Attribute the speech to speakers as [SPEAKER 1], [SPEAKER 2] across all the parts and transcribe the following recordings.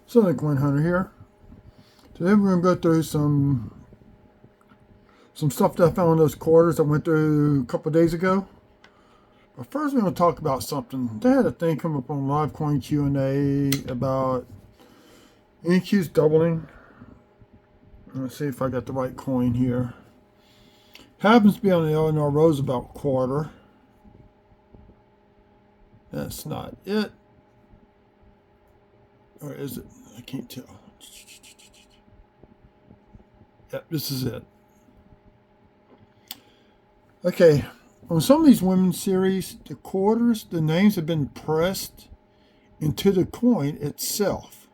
[SPEAKER 1] Southern Coin Hunter here. Today we're going to go through some stuff that I found in those quarters I went through a couple of days ago. But first we're going to talk about something. They had a thing come up on Live Coin Q&A about incuse doubling. Let's see if I got the right coin here. Happens to be on the Eleanor Roosevelt quarter. That's not it. Or is it? I can't tell. Yep, this is it. Okay, on some of these women's series, the quarters, the names have been pressed into the coin itself.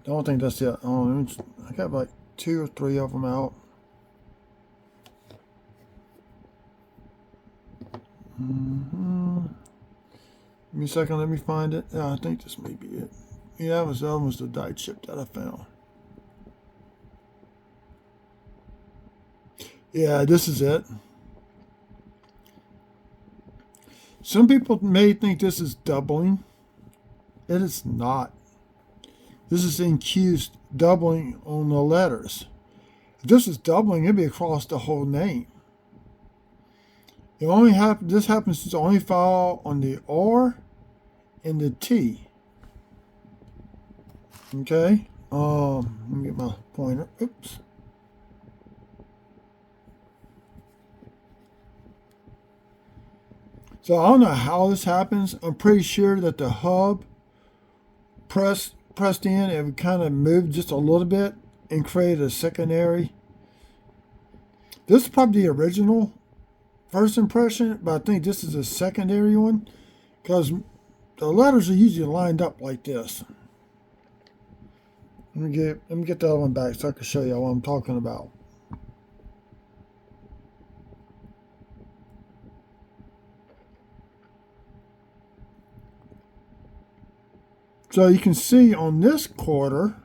[SPEAKER 1] I don't think that's it. I got like 2 or 3 of them out. Give me a second, let me find it. Yeah, I think this may be it. Yeah, that was the die chip that I found. Yeah, this is it. Some people may think this is doubling. It is not. This is incuse doubling on the letters. If this is doubling, it'd be across the whole name. This happens to only fall on the R and the T. Okay. Let me get my pointer. Oops. So I don't know how this happens. I'm pretty sure that the hub pressed in, it would kind of move just a little bit and create a secondary. This is probably the original first impression, but I think this is a secondary one because the letters are usually lined up like this. Let me get the other one back so I can show you what I'm talking about. So you can see on this quarter,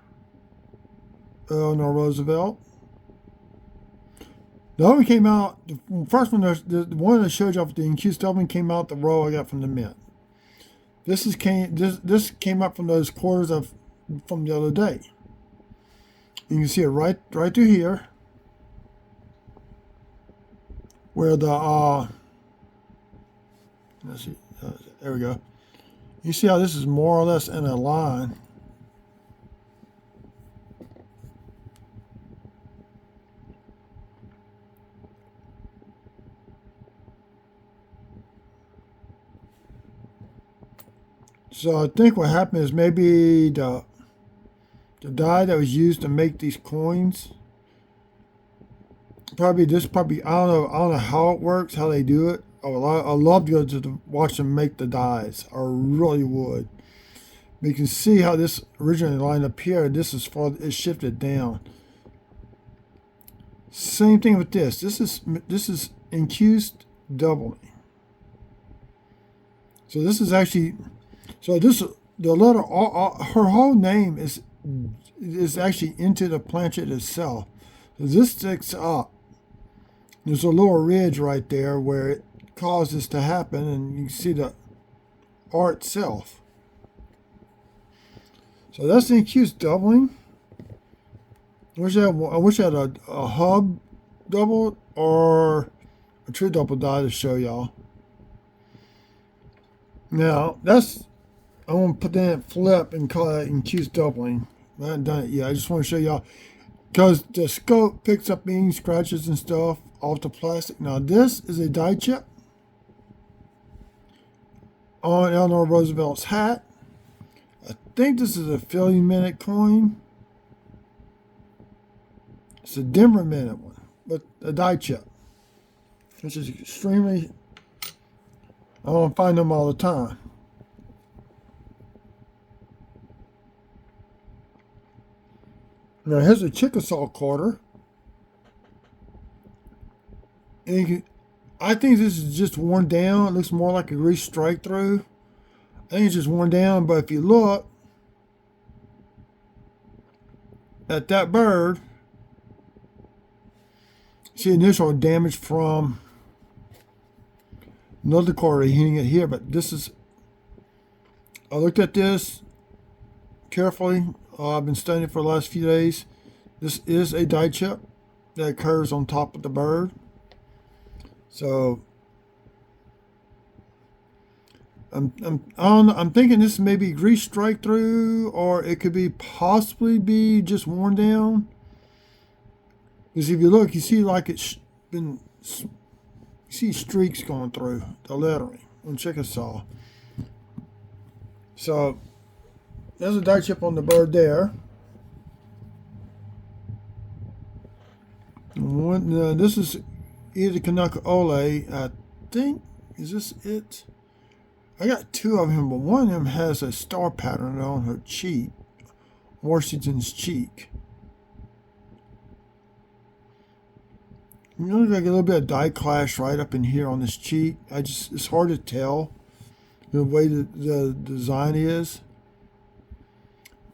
[SPEAKER 1] Eleanor Roosevelt, the other one came out, the first one, the one that showed you off the incuse doubling came out the row I got from the mint. This came up from those quarters from the other day. You can see it right through here, where the let's see, there we go. You see how this is more or less in a line. So I think what happened is maybe the die that was used to make these coins, I don't know how it works, how they do it. I love to go to watch them make the dies. I really would. But you can see how this originally lined up here. This is it's shifted down. Same thing with this. This is incuse doubling. So this is actually, the letter, her whole name is actually into the planchet itself. So this sticks up. There's a little ridge right there where it caused this to happen, and you can see the R itself. So that's the incuse doubling. I wish I had a hub double or a true double die to show y'all. Now I want to put that in flip and call that incuse doubling. I haven't done it yet. I just want to show y'all because the scope picks up any scratches and stuff off the plastic. Now this is a die chip on Eleanor Roosevelt's hat. I think this is a Philly minute coin. It's a Denver minute one, but a die chip, which is extremely, I don't find them all the time. Now here's a Chickasaw quarter. And I think this is just worn down. It looks more like a grease strike through. I think it's just worn down, but if you look at that bird, see initial damage from another quarter hitting it here, but this is, I looked at this carefully. I've been studying it for the last few days. This is a die chip that occurs on top of the bird. So I'm thinking this may be grease strike through, or it could be possibly be just worn down. Because if you look, you see like it's been, you see streaks going through the lettering on Chickasaw. So there's a die chip on the bird there. This is either Kanaka Ole. I think, is this it? I got two of them, but one of them has a star pattern on her cheek, Washington's cheek. You know, like a little bit of dye clash right up in here on this cheek. It's hard to tell the way the design is.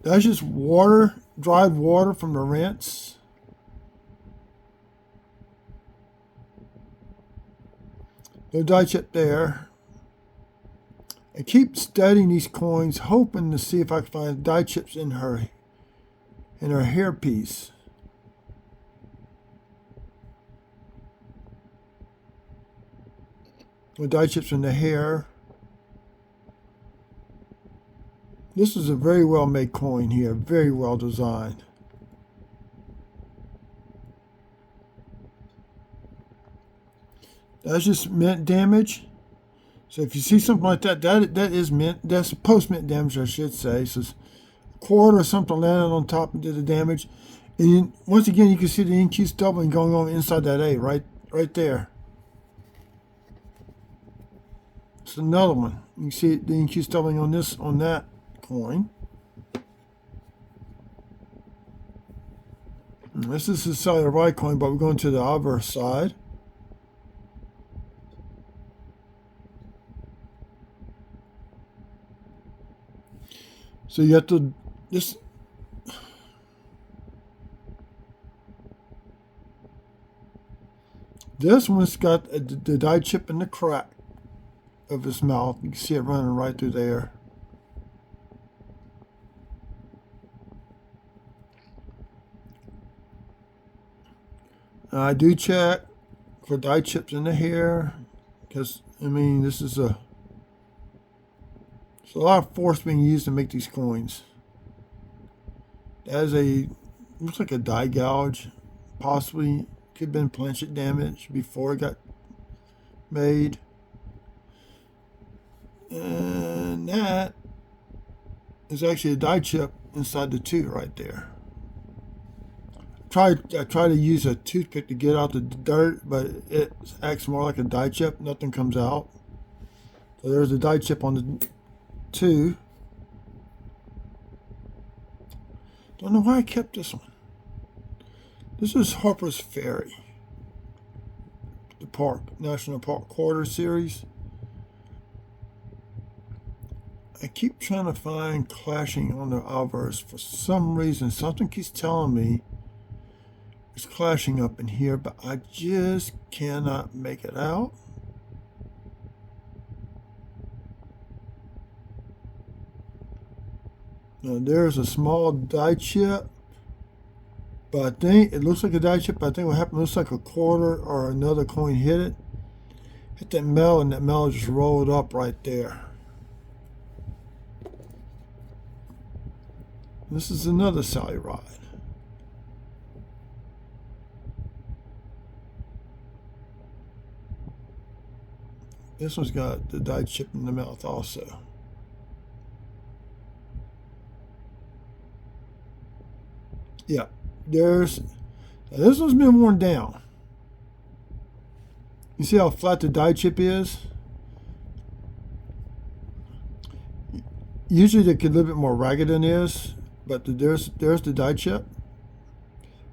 [SPEAKER 1] That's just water, dried water from the rinse. No die chip there. I keep studying these coins, hoping to see if I can find die chips in her hairpiece. With die chips in the hair. This is a very well made coin here, very well designed. That's just mint damage. So if you see something like that, that is mint. That's post mint damage, I should say. So it's a quarter or something landed on top and did the damage. And once again, you can see the incuse doubling going on inside that A, right there. It's another one. You can see the incuse doubling on that coin. And this is the cellular right coin, but we're going to the other side. So you have to this. This one's got the die chip in the crack of his mouth. You can see it running right through there. I do check for die chips in the hair because, I mean, there's a lot of force being used to make these coins. That is looks like a die gouge, possibly could have been planchet damage before it got made. And that is actually a die chip inside the tooth right there. I try to use a toothpick to get out the dirt, but it acts more like a die chip. Nothing comes out. So there's a die chip on the tooth. Don't know why I kept this one. This is Harper's Ferry, the National Park Quarter Series. I keep trying to find clashing on the obverse. For some reason, something keeps telling me it's clashing up in here, but I just cannot make it out. Now there's a small die chip, but I think it looks like a die chip. But I think what happened, looks like a quarter or another coin hit that metal, and that metal just rolled up right there. This is another Sally rod. This one's got the die chip in the mouth also. Yeah, this one's been worn down. You see how flat the die chip is? Usually they get a little bit more ragged than this, but there's the die chip.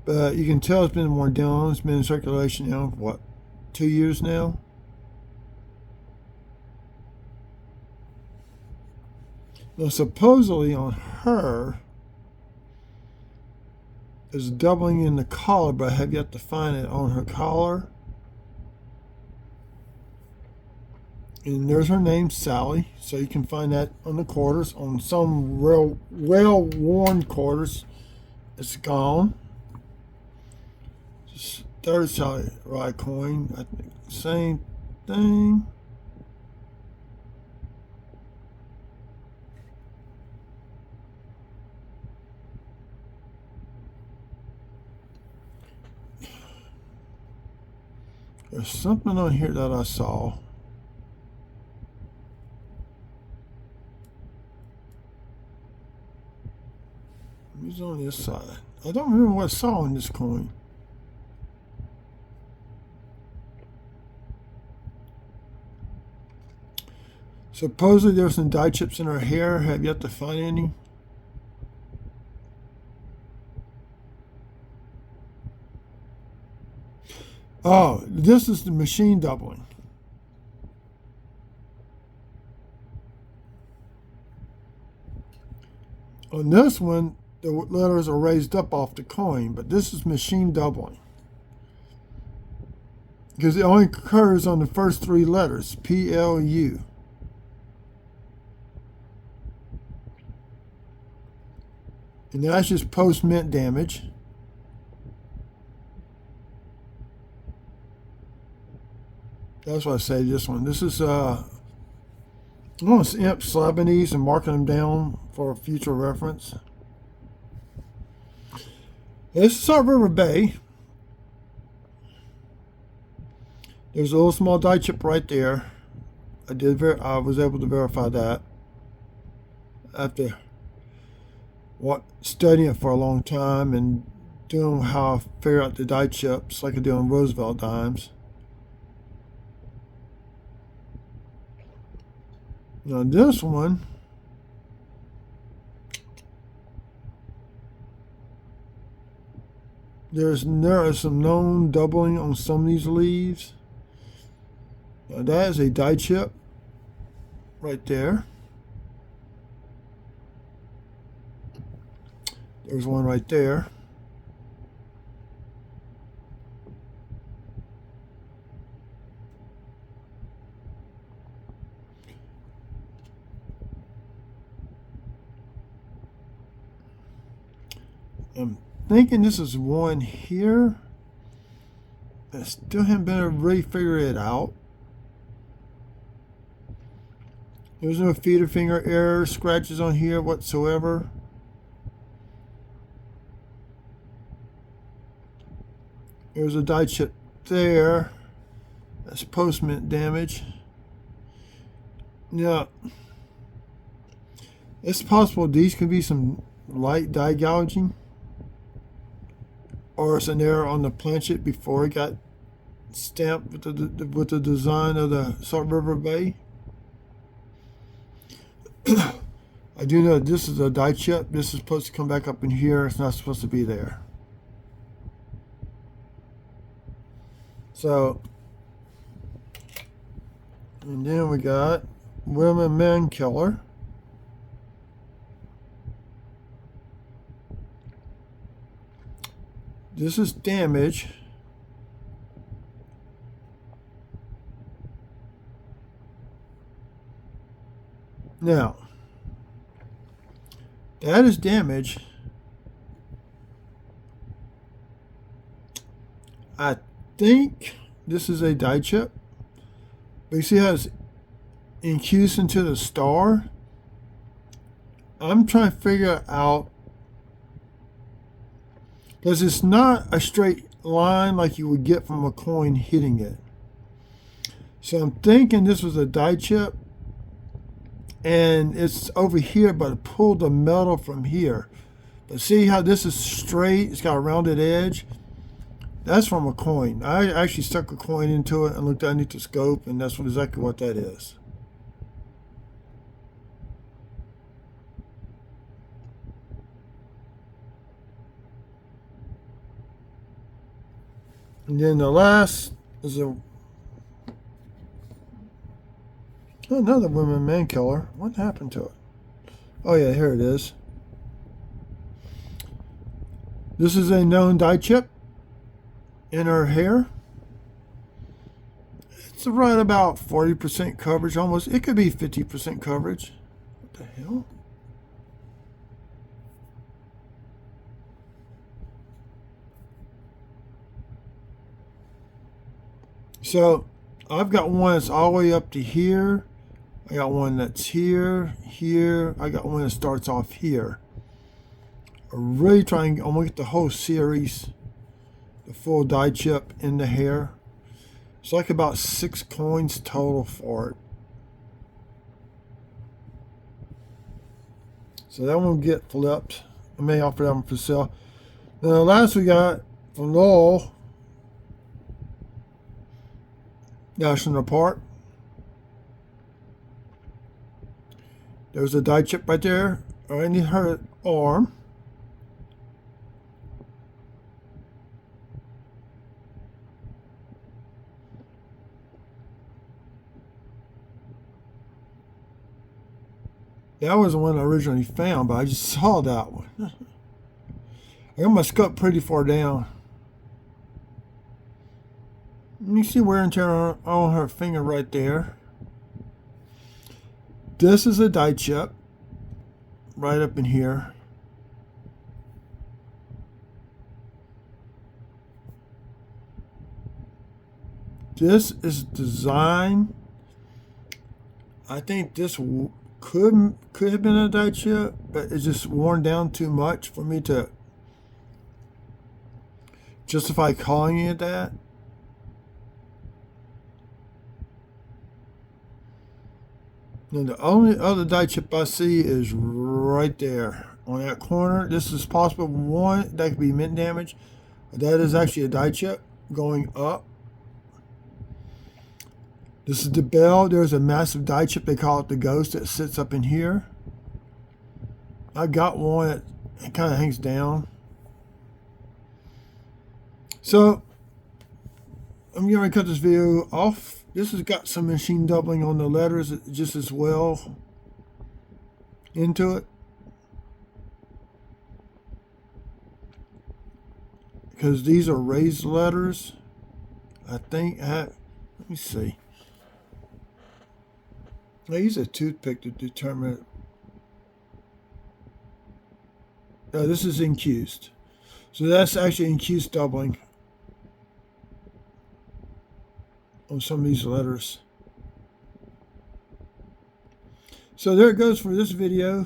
[SPEAKER 1] But you can tell it's been worn down. It's been in circulation now for what, 2 years now? Now, supposedly on her, there's doubling in the collar, but I have yet to find it on her collar. And there's her name, Sally. So you can find that on the quarters. On some real well-worn quarters, it's gone. Third Sally Ride coin. I think same thing. There's something on here that I saw. It's on this side. I don't remember what I saw on this coin. Supposedly there's some dye chips in her hair. Have yet to find any. Oh, this is the machine doubling. On this one, the letters are raised up off the coin, but this is machine doubling. Because it only occurs on the first three letters, PLU. And that's just post-mint damage. That's why I say this one. This is, I'm going to imp slabbing these and marking them down for future reference. This is Salt River Bay. There's a little small dye chip right there. I was able to verify that after studying it for a long time and doing how I figure out the dye chips like I do on Roosevelt dimes. Now this one, there is some known doubling on some of these leaves. Now that is a dye chip right there. There's one right there. I'm thinking this is one here. I still haven't been able to really figure it out. There's no feeder finger error, scratches on here whatsoever. There's a dye chip there. That's post-mint damage. Now, it's possible these could be some light dye gouging. Or it's an error on the planchet before it got stamped with the design of the Salt River Bay. I do know this is a dye chip. This is supposed to come back up in here. It's not supposed to be there. So, and then we got Women Man Killer. This is damage. Now, that is damage. I think this is a dye chip. But you see how it's incuse into the star? I'm trying to figure out, because it's not a straight line like you would get from a coin hitting it. So I'm thinking this was a dye chip, and it's over here, but it pulled the metal from here. But see how this is straight? It's got a rounded edge. That's from a coin. I actually stuck a coin into it and looked underneath the scope, and that's exactly what that is. And then the last is another Women Man Killer. What happened to it? Oh yeah, here it is. This is a known dye chip in her hair. It's right about 40% coverage almost. It could be 50% coverage. What the hell? So I've got one that's all the way up to here. I got one that's here, here. I got one that starts off here. I'm really trying, I'm gonna get the whole series, the full die chip in the hair. It's like about 6 coins total for it. So that one will get flipped. I may offer that one for sale. Then the last we got from Lowell, dashing apart. There's a die chip right there. I need her arm. That was the one I originally found, but I just saw that one. I got my scope pretty far down. You see wear and tear on her finger right there. This is a die chip right up in here. This is designed. I think this could have been a die chip, but it's just worn down too much for me to justify calling it that. And the only other die chip I see is right there on that corner. This is possible one that could be mint damage. That is actually a die chip going up. This is the bell. There's a massive die chip. They call it the ghost that sits up in here. I got one that kind of hangs down. So I'm going to cut this video off. This has got some machine doubling on the letters just as well into it. Because these are raised letters. I think, let me see. I use a toothpick to determine it. This is incused. So that's actually incuse doubling on some of these letters. So there it goes for this video.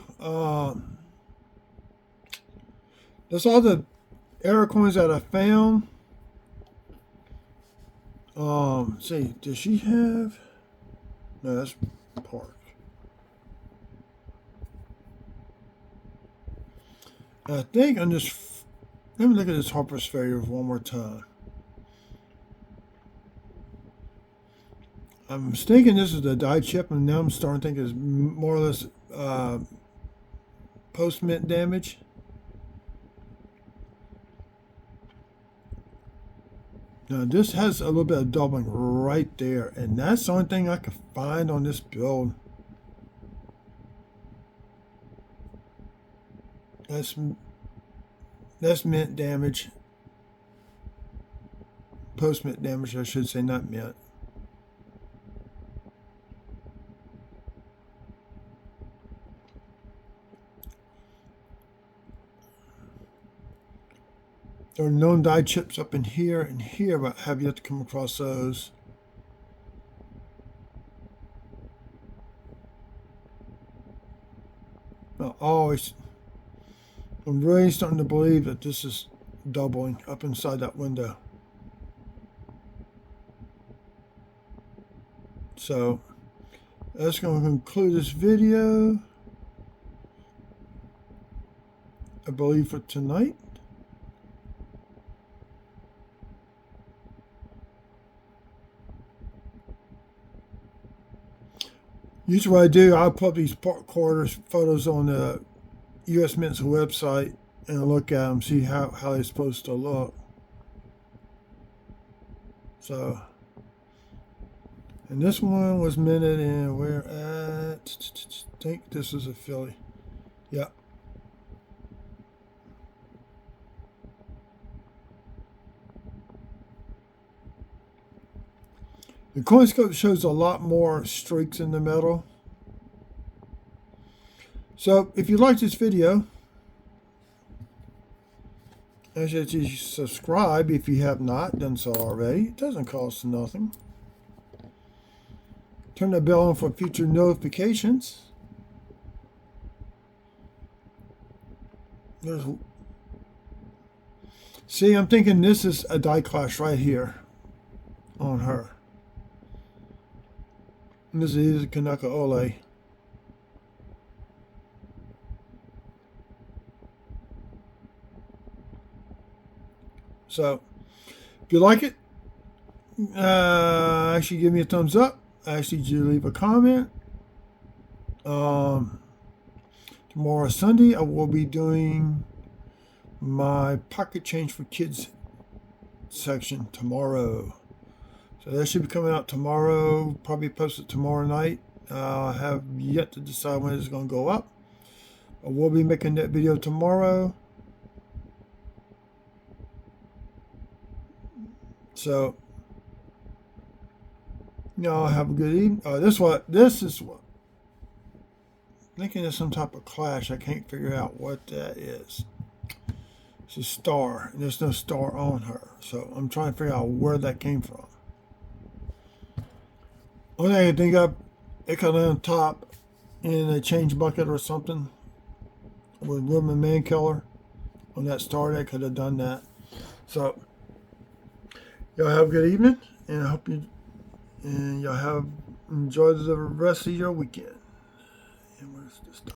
[SPEAKER 1] That's all the error coins that I found. See, does she have? No, that's Park. I think I'm just. Let me look at this Harper's Ferry one more time. I'm thinking this is the die chip, and now I'm starting to think it's more or less post-mint damage. Now this has a little bit of doubling right there, and that's the only thing I could find on this build. That's mint damage. Post-mint damage, I should say, not mint. There are known die chips up in here and here, but I have yet to come across those. I'm really starting to believe that this is doubling up inside that window. So that's going to conclude this video, I believe, for tonight. Usually what I do, I'll put these part quarters photos on the U.S. Mint's website and look at them, see how they're supposed to look. So, and this one was minted in, where at, I think this is a Philly. Yeah. The coin scope shows a lot more streaks in the metal. So if you like this video, I should you subscribe if you have not done so already. It doesn't cost nothing. Turn the bell on for future notifications. See, I'm thinking this is a die clash right here on her. And this is Kanaka Ole. So, if you like it, actually give me a thumbs up. Actually, leave a comment. Tomorrow, Sunday, I will be doing my pocket change for kids section tomorrow. So that should be coming out tomorrow. Probably posted tomorrow night. I have yet to decide when it's going to go up. I will be making that video tomorrow. So, y'all have a good evening. This is what. Thinking of some type of clash. I can't figure out what that is. It's a star. And there's no star on her. So I'm trying to figure out where that came from. Only thing I think of, it could on top in a change bucket or something with Woman Man Killer on that star. They could have done that. So y'all have a good evening, and I hope y'all have enjoyed the rest of your weekend. And where's this stuff?